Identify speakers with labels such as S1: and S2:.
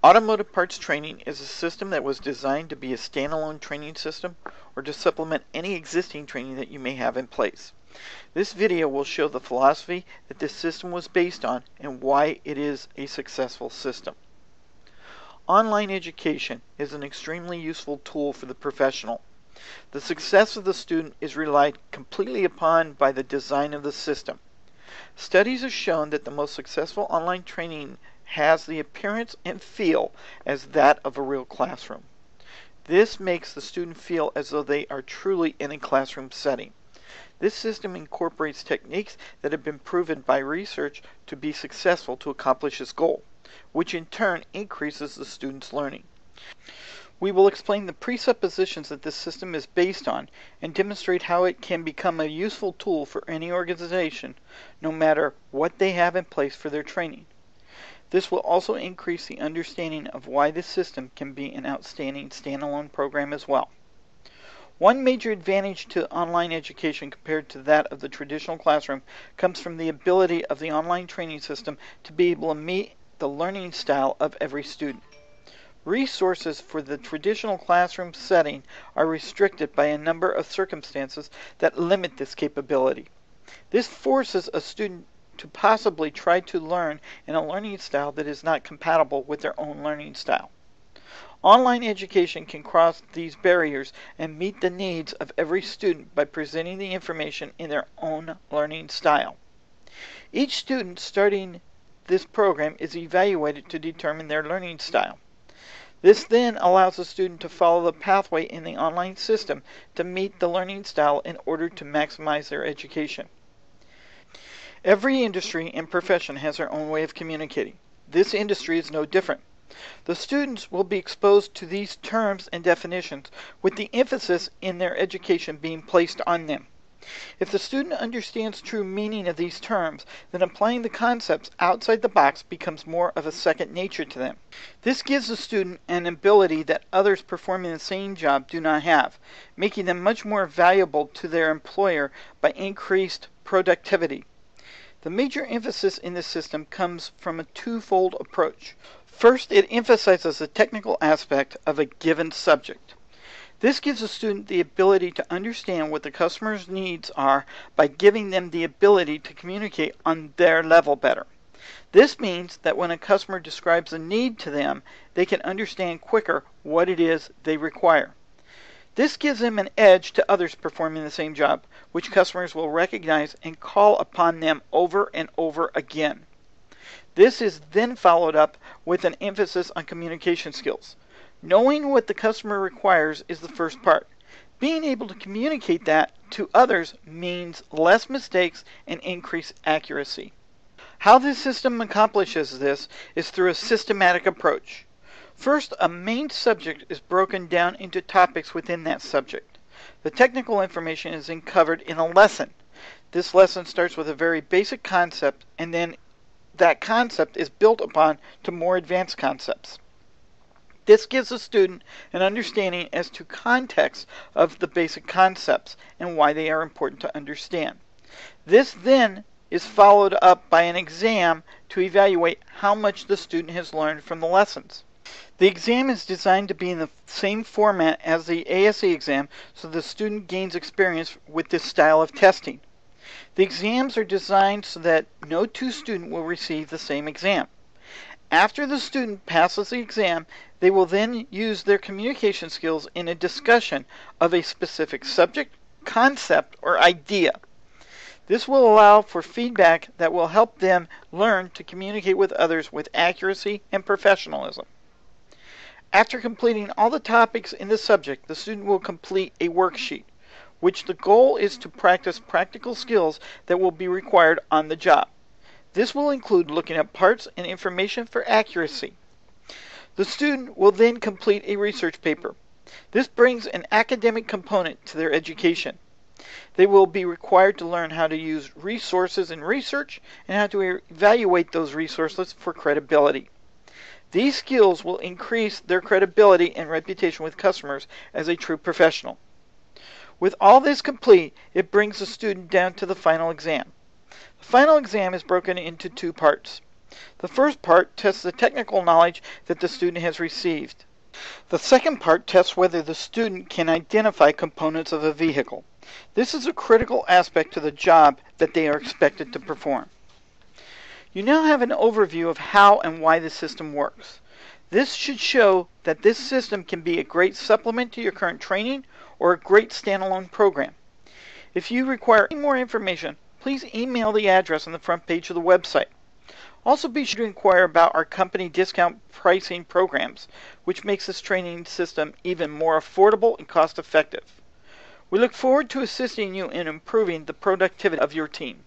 S1: Automotive parts training is a system that was designed to be a standalone training system or to supplement any existing training that you may have in place. This video will show the philosophy that this system was based on and why it is a successful system. Online education is an extremely useful tool for the professional. The success of the student is relied completely upon by the design of the system. Studies have shown that the most successful online training has the appearance and feel as that of a real classroom. This makes the student feel as though they are truly in a classroom setting. This system incorporates techniques that have been proven by research to be successful to accomplish this goal, which in turn increases the student's learning. We will explain the presuppositions that this system is based on and demonstrate how it can become a useful tool for any organization, no matter what they have in place for their training. This will also increase the understanding of why this system can be an outstanding standalone program as well. One major advantage to online education compared to that of the traditional classroom comes from the ability of the online training system to be able to meet the learning style of every student. Resources for the traditional classroom setting are restricted by a number of circumstances that limit this capability. This forces a student to possibly try to learn in a learning style that is not compatible with their own learning style. Online education can cross these barriers and meet the needs of every student by presenting the information in their own learning style. Each student starting this program is evaluated to determine their learning style. This then allows the student to follow the pathway in the online system to meet the learning style in order to maximize their education. Every industry and profession has their own way of communicating. This industry is no different. The students will be exposed to these terms and definitions with the emphasis in their education being placed on them. If the student understands true meaning of these terms, then applying the concepts outside the box becomes more of a second nature to them. This gives the student an ability that others performing the same job do not have, making them much more valuable to their employer by increased productivity. The major emphasis in this system comes from a twofold approach. First, it emphasizes the technical aspect of a given subject. This gives the student the ability to understand what the customer's needs are by giving them the ability to communicate on their level better. This means that when a customer describes a need to them, they can understand quicker what it is they require. This gives them an edge to others performing the same job, which customers will recognize and call upon them over and over again. This is then followed up with an emphasis on communication skills. Knowing what the customer requires is the first part. Being able to communicate that to others means less mistakes and increased accuracy. How this system accomplishes this is through a systematic approach. First, a main subject is broken down into topics within that subject. The technical information is then covered in a lesson. This lesson starts with a very basic concept, and then that concept is built upon to more advanced concepts. This gives the student an understanding as to context of the basic concepts and why they are important to understand. This then is followed up by an exam to evaluate how much the student has learned from the lessons. The exam is designed to be in the same format as the ASE exam so the student gains experience with this style of testing. The exams are designed so that no two students will receive the same exam. After the student passes the exam, they will then use their communication skills in a discussion of a specific subject, concept, or idea. This will allow for feedback that will help them learn to communicate with others with accuracy and professionalism. After completing all the topics in the subject, the student will complete a worksheet, which the goal is to practice practical skills that will be required on the job. This will include looking at parts and information for accuracy. The student will then complete a research paper. This brings an academic component to their education. They will be required to learn how to use resources in research and how to evaluate those resources for credibility. These skills will increase their credibility and reputation with customers as a true professional. With all this complete, it brings the student down to the final exam. The final exam is broken into two parts. The first part tests the technical knowledge that the student has received. The second part tests whether the student can identify components of a vehicle. This is a critical aspect to the job that they are expected to perform. You now have an overview of how and why the system works. This should show that this system can be a great supplement to your current training or a great standalone program. If you require any more information, please email the address on the front page of the website. Also be sure to inquire about our company discount pricing programs, which makes this training system even more affordable and cost-effective. We look forward to assisting you in improving the productivity of your team.